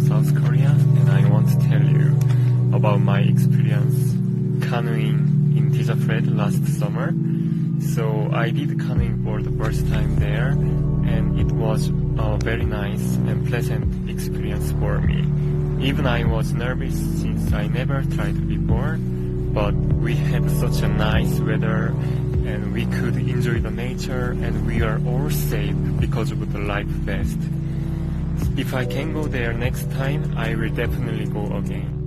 from South Korea, and I want to tell you about my experience canoeing in Tisafred last summer. So I did canoeing for the first time there, and it was a very nice and pleasant experience for me. Even I was nervous since I never tried before, but we had such a nice weather and we could enjoy the nature, and we are all safe because of the life vest. If I can go there next time, I will definitely go again.